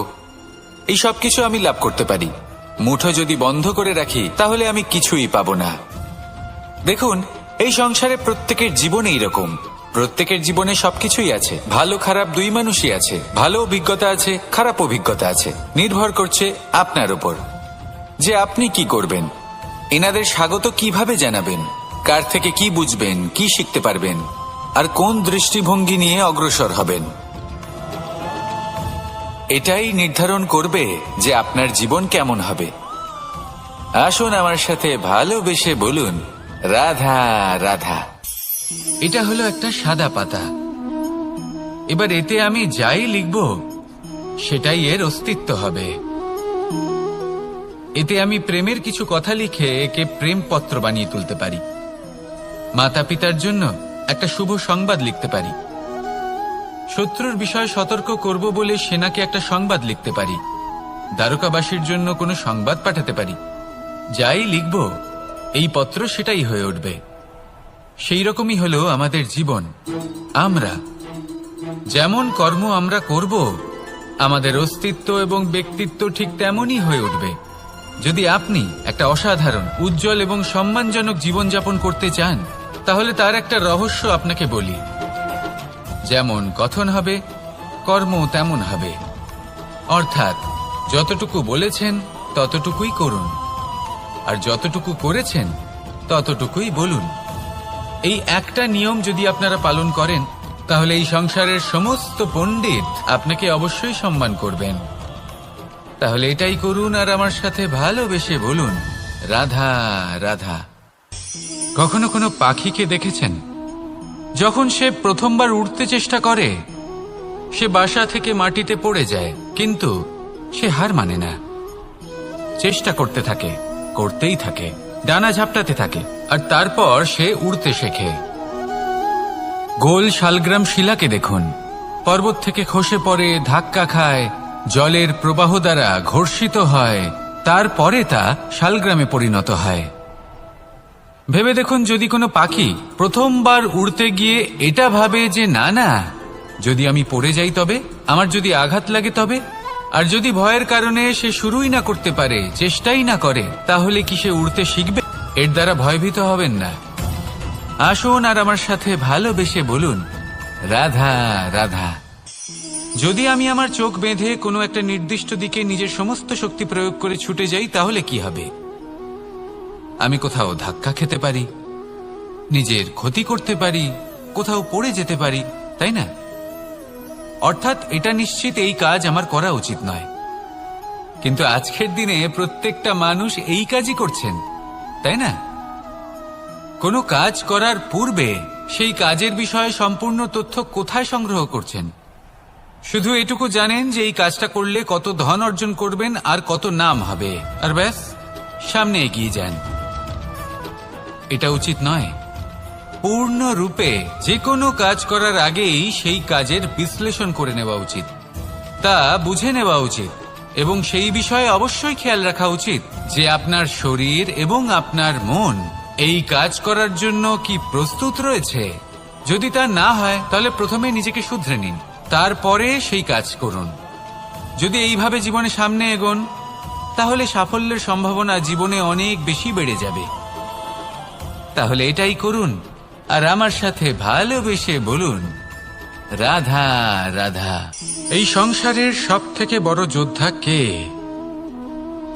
এই সব কিছু আমি লাভ করতে পারি। মুঠো যদি বন্ধ করে রাখি, তাহলে আমি কিছুই পাবো না। দেখুন, এই সংসারে প্রত্যেকের জীবনে এইরকম। প্রত্যেকের জীবনে সবকিছুই আছে, ভালো খারাপ দুই মানুষই আছে। ভালো অভিজ্ঞতা আছে, খারাপ অভিজ্ঞতা আছে। নির্ভর করছে আপনার উপর যে আপনি কি করবেন, এনাদের স্বাগত কিভাবে জানাবেন, কার থেকে কি বুঝবেন, কি শিখতে পারবেন, আর কোন দৃষ্টিভঙ্গি নিয়ে অগ্রসর হবেন। এটাই নির্ধারণ করবে যে আপনার জীবন কেমন হবে। আসুন আমার সাথে ভালোবেসে বলুন, রাধা রাধা। এটা হলো একটা সাদা পাতা। এবার এতে আমি যাই লিখব, সেটাই এর অস্তিত্ব হবে। এতে আমি প্রেমের কিছু কথা লিখে একে প্রেমপত্র বানিয়ে তুলতে পারি। মাতা পিতার জন্য একটা শুভ সংবাদ লিখতে পারি। শত্রুর বিষয়ে সতর্ক করব বলে সেনাকে একটা সংবাদ লিখতে পারি। দ্বারকাবাসীর জন্য কোনো সংবাদ পাঠাতে পারি। যাই লিখব, এই পত্র সেটাই হয়ে উঠবে। সেই রকমই হলো আমাদের জীবন। আমরা যেমন কর্ম আমরা করব, আমাদের অস্তিত্ব এবং ব্যক্তিত্ব ঠিক তেমনই হয়ে উঠবে। যদি আপনি একটা অসাধারণ, উজ্জ্বল এবং সম্মানজনক জীবনযাপন করতে চান, তাহলে তার একটা রহস্য আপনাকে বলি। যেমন কথন হবে, কর্ম তেমন হবে। অর্থাৎ যতটুকু বলেছেন ততটুকুই করুন, আর যতটুকু করেছেন ততটুকুই বলুন। এই একটা নিয়ম যদি আপনারা পালন করেন, তাহলে এই সংসারের সমস্ত পণ্ডিত আপনাকে অবশ্যই সম্মান করবেন। তাহলে এটাই করুন, আর আমার সাথে ভালোবেসে বলুন, রাধা রাধা। কখনো কোনো পাখিকে দেখেছেন? যখন সে প্রথমবার উড়তে চেষ্টা করে, সে বাসা থেকে মাটিতে পড়ে যায়, কিন্তু সে হার মানে না। চেষ্টা করতে থাকে, করতেই থাকে, ডানা ঝাপটাতে থাকে, আর তারপর সে উড়তে শেখে। গোল শালগ্রাম শিলাকে দেখুন, পর্বত থেকে খসে পড়ে, ধাক্কা খায়, জলের প্রবাহ দ্বারা ঘর্ষিত হয়, তারপরে তা শালগ্রামে পরিণত হয়। ভেবে দেখুন, যদি কোনো পাখি প্রথমবার উড়তে গিয়ে এটা ভাবে যে না না, যদি আমি পড়ে যাই তবে, আমার যদি আঘাত লাগে তবে, আর যদি ভয়ের কারণে সে শুরুই না করতে পারে, চেষ্টাই না করে, তাহলে কি সে উড়তে শিখবে? এর দ্বারা ভয়ভীত হবেন না। আসুন আর আমার সাথে ভালোবেসে বলুন, রাধা রাধা। যদি আমি আমার চোখ বেঁধে কোনো একটা নির্দিষ্ট দিকে নিজের সমস্ত শক্তি প্রয়োগ করে ছুটে যাই, তাহলে কি হবে? আমি কোথাও ধাক্কা খেতে পারি, নিজের ক্ষতি করতে পারি, কোথাও পড়ে যেতে পারি, তাই না? অর্থাৎ এটা নিশ্চিত এই কাজ আমার করা উচিত নয়। কিন্তু আজকের দিনে প্রত্যেকটা মানুষ এই কাজই করছেন, তাই না? কোনো কাজ করার পূর্বে সেই কাজের বিষয়ে সম্পূর্ণ তথ্য কোথায় সংগ্রহ করছেন? শুধু এটুকু জানেন যে এই কাজটা করলে কত ধন অর্জন করবেন আর কত নাম হবে, আর ব্যাস সামনে এগিয়ে যান। এটা উচিত নয়। পূর্ণরূপে যে কোনো কাজ করার আগেই সেই কাজের বিশ্লেষণ করে নেওয়া উচিত, তা বুঝে নেওয়া উচিত, এবং সেই বিষয়ে অবশ্যই খেয়াল রাখা উচিত যে আপনার শরীর এবং আপনার মন এই কাজ করার জন্য কি প্রস্তুত রয়েছে। যদি তা না হয় তাহলে প্রথমে নিজেকে শুধরে নিন, তারপরে সেই কাজ করুন। যদি এইভাবে জীবনে সামনে এগোন, তাহলে সাফল্যের সম্ভাবনা জীবনে অনেক বেশি বেড়ে যাবে। তাহলে এটাই করুন আর আমার সাথে ভালোবেসে বলুন, রাধা রাধা। এই সংসারের সব থেকে বড় যোদ্ধা কে?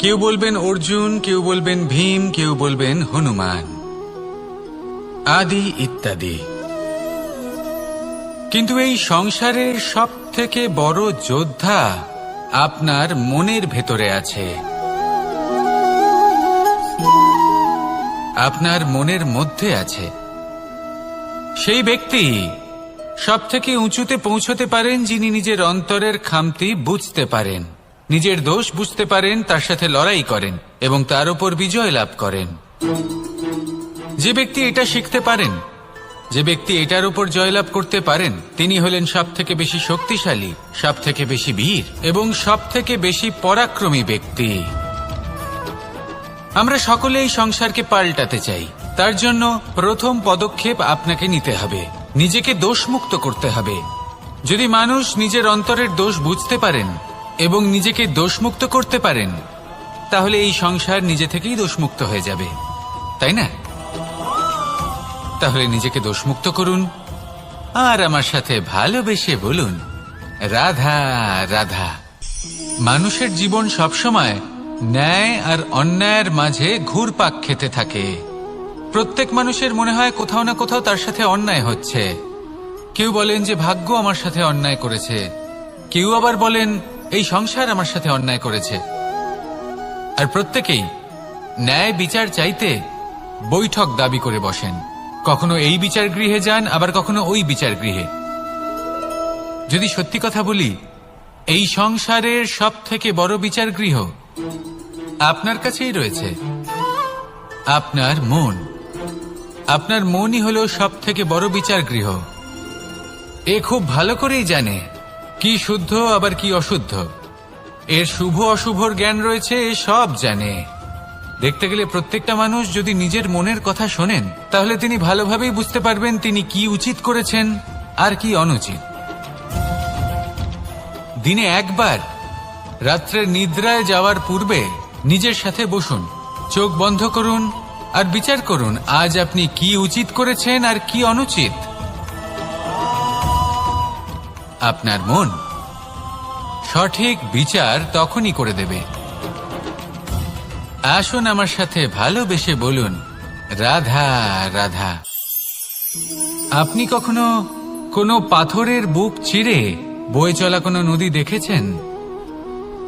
কেউ বলবেন অর্জুন, কেউ বলবেন ভীম, কেউ বলবেন হনুমান, আদি ইত্যাদি। কিন্তু এই সংসারের সব থেকে বড় যোদ্ধা আপনার মনের ভেতরে আছে, আপনার মনের মধ্যে আছে। সেই ব্যক্তি সব থেকে উঁচুতে পৌঁছতে পারেন যিনি নিজের অন্তরের খামতি বুঝতে পারেন, নিজের দোষ বুঝতে পারেন, তার সাথে লড়াই করেন এবং তার উপর বিজয় লাভ করেন। যে ব্যক্তি এটা শিখতে পারেন, যে ব্যক্তি এটার উপর জয়লাভ করতে পারেন, তিনি হলেন সব থেকে বেশি শক্তিশালী, সব থেকে বেশি বীর এবং সব থেকে বেশি পরাক্রমী ব্যক্তি। আমরা সকলে এই সংসারকে পাল্টাতে চাই। তার জন্য প্রথম পদক্ষেপ আপনাকে নিতে হবে, নিজেকে দোষমুক্ত করতে হবে। যদি মানুষ নিজের অন্তরের দোষ বুঝতে পারেন এবং নিজেকে দোষমুক্ত করতে পারেন, তাহলে এই সংসার নিজে থেকেই দোষমুক্ত হয়ে যাবে, তাই না? তাহলে নিজেকে দোষমুক্ত করুন আর আমার সাথে ভালোবেসে বলুন, রাধা রাধা। মানুষের জীবন সবসময় ন্যায় আর অন্যায়ের মাঝে ঘুরপাক খেতে থাকে। প্রত্যেক মানুষের মনে হয় কোথাও না কোথাও তার সাথে অন্যায় হচ্ছে। কেউ বলেন যে ভাগ্য আমার সাথে অন্যায় করেছে, কেউ আবার বলেন এই সংসার আমার সাথে অন্যায় করেছে। আর প্রত্যেকেই ন্যায় বিচার চাইতে বৈঠক দাবি করে বসেন। কখনো এই বিচার গৃহে যান, আবার কখনো ওই বিচার গৃহে। যদি সত্যি কথা বলি, এই সংসারের সব থেকে বড় বিচার গৃহ আপনার কাছেই রয়েছে, আপনার মন। আপনার মনই হলো সব থেকে বড় বিচার গৃহ। এ খুব ভালো করেই জানে কি শুদ্ধ আবার কি অশুদ্ধ, এর শুভ অশুভর জ্ঞান রয়েছে, এ সব জানে। দেখতে গেলে প্রত্যেকটা মানুষ যদি নিজের মনের কথা শোনেন, তাহলে তিনি ভালোভাবেই বুঝতে পারবেন তিনি কি উচিত করেছেন আর কি অনুচিত। দিনে একবার রাত্রের নিদ্রায় যাওয়ার পূর্বে নিজের সাথে বসুন, চোখ বন্ধ করুন আর বিচার করুন আজ আপনি কি উচিত করেছেন আর কি অনুচিত। আপনার মন সঠিক বিচার তখনই করে দেবে। আসুন আমার সাথে ভালোবেসে বলুন, রাধা রাধা। আপনি কখনো কোনো পাথরের বুক চিরে বয়ে চলা কোনো নদী দেখেছেন?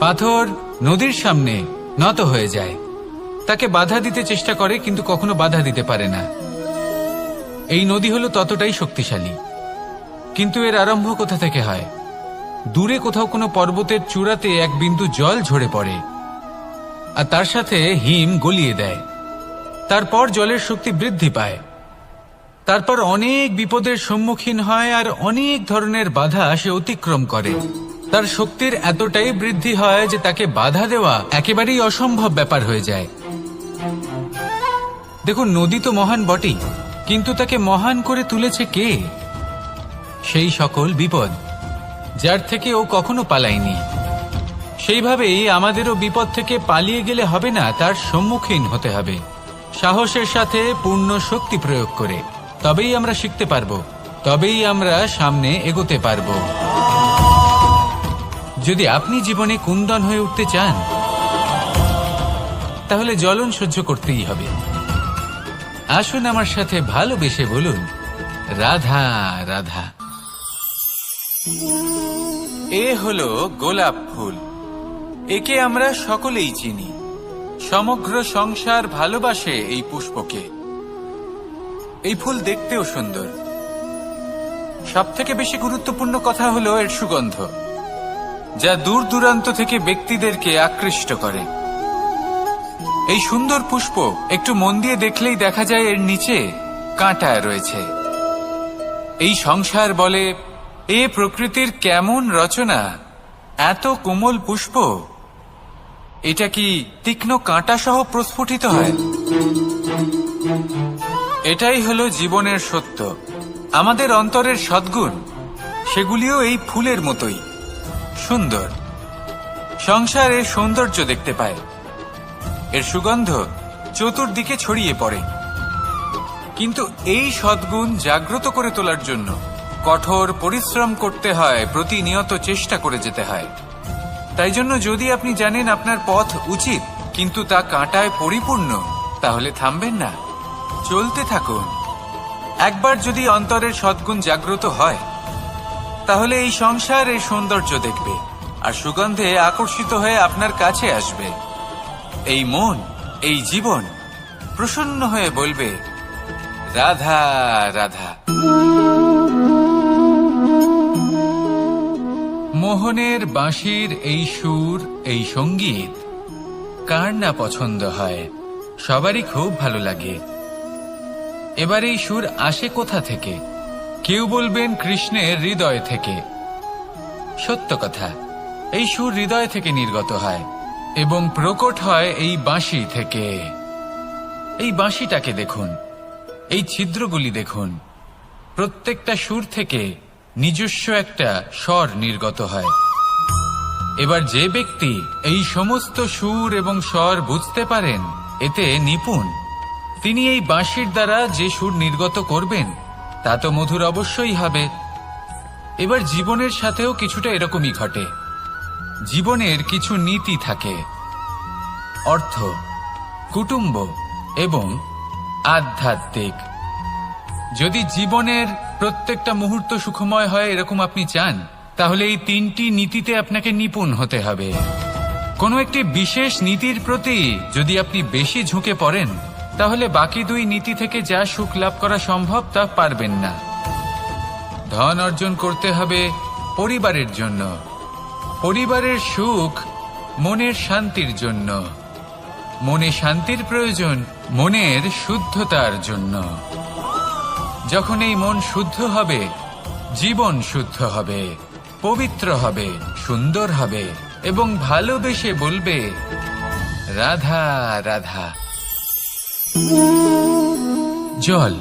পাথর নদীর সামনে নত হয়ে যায়, তাকে বাধা দিতে চেষ্টা করে কিন্তু কখনো বাধা দিতে পারে না। এই নদী হলো ততটাই শক্তিশালী, কিন্তু এর আরম্ভ কোথা থেকে হয়? দূরে কোথাও কোনো পর্বতের চূড়াতে এক বিন্দু জল ঝরে পড়ে আর তার সাথে হিম গলিয়ে দেয়। তারপর জলের শক্তি বৃদ্ধি পায়, তারপর অনেক বিপদের সম্মুখীন হয় আর অনেক ধরনের বাধা সে অতিক্রম করে। তার শক্তির এতটাই বৃদ্ধি হয় যে তাকে বাধা দেওয়া একেবারেই অসম্ভব ব্যাপার হয়ে যায়। দেখুন, নদী তো মহান বটেই, কিন্তু তাকে মহান করে তুলেছে কে? সেই সকল বিপদ যার থেকে ও কখনো পালায়নি। সেইভাবেই আমাদেরও বিপদ থেকে পালিয়ে গেলে হবে না, তার সম্মুখীন হতে হবে সাহসের সাথে, পূর্ণ শক্তি প্রয়োগ করে। তবেই আমরা শিখতে পারবো, তবেই আমরা সামনে এগোতে পারবো। যদি আপনি জীবনে কুন্দন হয়ে উঠতে চান, তাহলে জ্বলন সহ্য করতেই হবে। আসুন আমার সাথে ভালোবেসে বলুন, রাধা রাধা। এ হলো গোলাপ ফুল। একে আমরা সকলেই চিনি। সমগ্র সংসার ভালোবাসে এই পুষ্পকে। এই ফুল দেখতেও সুন্দর। সবথেকে বেশি গুরুত্বপূর্ণ কথা হলো এর সুগন্ধ, যা দূর দূরান্ত থেকে ব্যক্তিদেরকে আকৃষ্ট করে। এই সুন্দর পুষ্প একটু মন দিয়ে দেখলেই দেখা যায় এর নিচে কাঁটা রয়েছে। এই সংসার বলে, এ প্রকৃতির কেমন রচনা, এত কোমল পুষ্প, এটা কি তীক্ষ্ণ কাঁটা সহ প্রস্ফুটিত হয়? এটাই হলো জীবনের সত্য। আমাদের অন্তরের সদ্গুণ, সেগুলিও এই ফুলের মতোই সুন্দর। সংসার এর সৌন্দর্য দেখতে পায়, এর সুগন্ধ চতুর্দিকে ছড়িয়ে পড়ে। কিন্তু এই সদ্গুণ জাগ্রত করে তোলার জন্য কঠোর পরিশ্রম করতে হয়, প্রতিনিয়ত চেষ্টা করে যেতে হয়। তাই জন্য যদি আপনি জানেন আপনার পথ উচিত, কিন্তু তা কাঁটায় পরিপূর্ণ, তাহলে থামবেন না, চলতে থাকুন। একবার যদি অন্তরের সদ্গুণ জাগ্রত হয়, তাহলে এই সংসার এর সৌন্দর্য দেখবে আর সুগন্ধে আকর্ষিত হয়ে আপনার কাছে আসবে। এই মন, এই জীবন প্রসন্ন হয়ে বলবে, রাধা রাধা। মোহনের বাঁশির এই সুর, এই সঙ্গীত কার না পছন্দ হয়? সবারই খুব ভালো লাগে। এবার এই সুর আসে কোথা থেকে? কেউ বলবেন কৃষ্ণের হৃদয় থেকে। সত্য কথা, এই সুর হৃদয় থেকে নির্গত হয় এবং প্রকট হয় এই বাঁশি থেকে। এই বাঁশিটাকে দেখুন, এই ছিদ্রগুলি দেখুন, প্রত্যেকটা সুর থেকে নিজস্ব একটা স্বর নির্গত হয়। এবার যে ব্যক্তি এই সমস্ত সুর এবং স্বর বুঝতে পারেন, এতে নিপুণ, তিনি এই বাঁশির দ্বারা যে সুর নির্গত করবেন তা তো মধুর অবশ্যই হবে। এবার জীবনের সাথেও কিছুটা এরকমই ঘটে। জীবনের কিছু নীতি থাকে, অর্থ, কুটুম্ব এবং আধ্যাত্মিক। যদি জীবনের প্রত্যেকটা মুহূর্ত সুখময় হয় এরকম আপনি চান, তাহলে এই তিনটি নীতিতে আপনাকে নিপুণ হতে হবে। কোনো একটি বিশেষ নীতির প্রতি যদি আপনি বেশি ঝুঁকে পড়েন, তাহলে বাকি দুই নীতি থেকে যা সুখ লাভ করা সম্ভব তা পারবেন না। ধন অর্জন করতে হবে পরিবারের জন্য, পরিবারের সুখ মনের শান্তির জন্য, মনে শান্তির প্রয়োজন মনের শুদ্ধতার জন্য। যখন এই মন শুদ্ধ হবে, জীবন শুদ্ধ হবে, পবিত্র হবে, সুন্দর হবে এবং ভালোবেসে বলবে, রাধা রাধা। জল,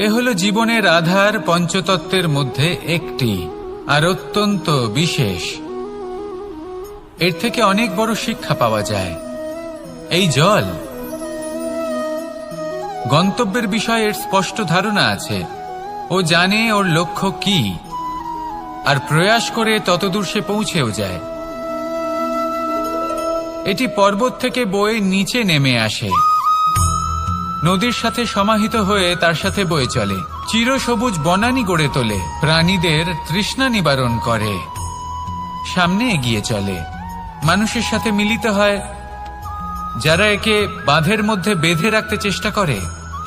এ হলো জীবনের আধার, পঞ্চতত্ত্বের মধ্যে একটি, আর অত্যন্ত বিশেষ। এর থেকে অনেক বড় শিক্ষা পাওয়া যায়। এই জল, গন্তব্যের বিষয়ে এর স্পষ্ট ধারণা আছে। ও জানে ওর লক্ষ্য কি, আর প্রয়াস করে ততদূর সে পৌঁছেও যায়। এটি পর্বত থেকে বয়ে নিচে নেমে আসে, নদীর সাথে সমাহিত হয়ে তার সাথে বয়ে চলে, চিরসবুজ বনানী গড়ে তোলে, প্রাণীদের তৃষ্ণা নিবারণ করে, সামনে এগিয়ে চলে, মানুষের সাথে মিলিত হয়। যারা একে বাঁধের মধ্যে বেঁধে রাখতে চেষ্টা করে,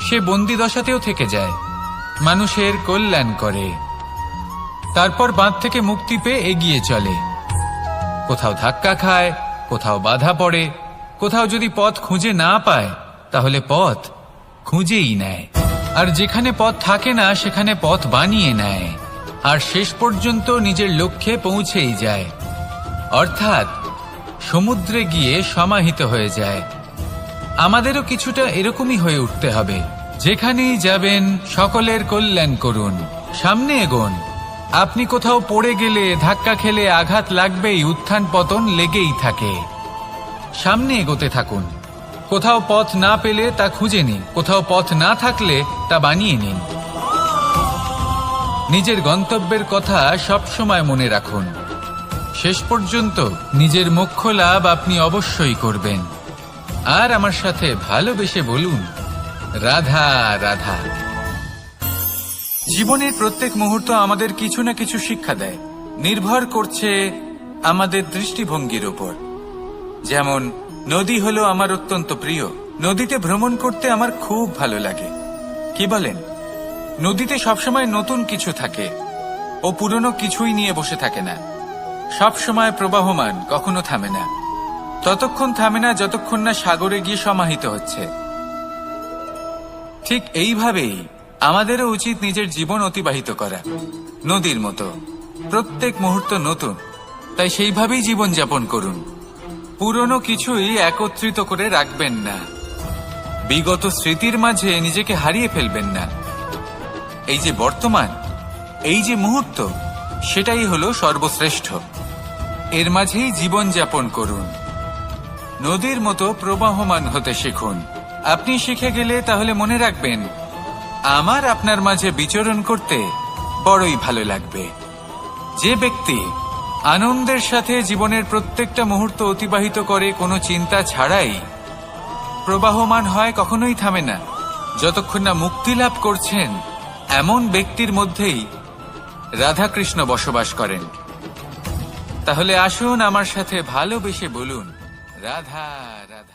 সে বন্দি দশাতেও থেকে যায়, মানুষের কল্যাণ করে। তারপর বাঁধ থেকে মুক্তি পেয়ে এগিয়ে চলে, কোথাও ধাক্কা খায়, কোথাও বাধা পড়ে, কোথাও যদি পথ খুঁজে না পায় তাহলে পথ খুঁজেই নেয়, আর যেখানে পথ থাকে না সেখানে পথ বানিয়ে নেয়। আর শেষ পর্যন্ত নিজের লক্ষ্যে পৌঁছেই যায়, অর্থাৎ সমুদ্রে গিয়ে সমাহিত হয়ে যায়। আমাদেরও কিছুটা এরকমই হয়ে উঠতে হবে। যেখানেই যাবেন সকলের কল্যাণ করুন, সামনে এগোন। আপনি কোথাও পড়ে গেলে, ধাক্কা খেলে আঘাত লাগবেই, উত্থান পতন লেগেই থাকে। সামনে এগোতে থাকুন। কোথাও পথ না পেলে তা খুঁজে নিন, কোথাও পথ না থাকলে তা বানিয়ে নিন। নিজের গন্তব্যের কথা সবসময় মনে রাখুন। শেষ পর্যন্ত নিজের মোক্ষ লাভ আপনি অবশ্যই করবেন। আর আমার সাথে ভালোবেসে বলুন, রাধা রাধা। জীবনের প্রত্যেক মুহূর্ত আমাদের কিছু না কিছু শিক্ষা দেয়, নির্ভর করছে আমাদের দৃষ্টিভঙ্গির উপর। যেমন নদী হলো আমার অত্যন্ত প্রিয়। নদীতে ভ্রমণ করতে আমার খুব ভালো লাগে। কি বলেন? নদীতে সবসময় নতুন কিছু থাকে, ও পুরনো কিছুই নিয়ে বসে থাকে না। সবসময় প্রবাহমান, কখনো থামে না। ততক্ষণ থামে না যতক্ষণ না সাগরে গিয়ে সমাহিত হচ্ছে। ঠিক এইভাবেই আমাদেরও উচিত নিজের জীবন অতিবাহিত করা, নদীর মতো। প্রত্যেক মুহূর্ত নতুন, তাই সেইভাবেই জীবন যাপন করুন। পুরনো কিছুই একত্রিত করে রাখবেন না। বিগত স্মৃতির মাঝে নিজেকে হারিয়ে ফেলবেন না। এই যে বর্তমান, এই যে মুহূর্ত, সেটাই হলো সর্বশ্রেষ্ঠ। এর মাঝেই জীবন যাপন করুন। নদীর মতো প্রবাহমান হতে শিখুন। আপনি শিখে গেলে তাহলে মনে রাখবেন, আমার আপনার মাঝে বিচরণ করতে বড়ই ভালো লাগবে। যে ব্যক্তি আনন্দের সাথে জীবনের প্রত্যেকটা মুহূর্ত অতিবাহিত করে কোনো চিন্তা ছাড়াই, প্রবাহমান হয়, কখনোই থামে না, যতক্ষণ না মুক্তি লাভ করছেন, এমন ব্যক্তির মধ্যেই রাধাকৃষ্ণ বসবাস করেন। তাহলে আসুন আমার সাথে ভালোবেসে বলুন, রাধা রাধা।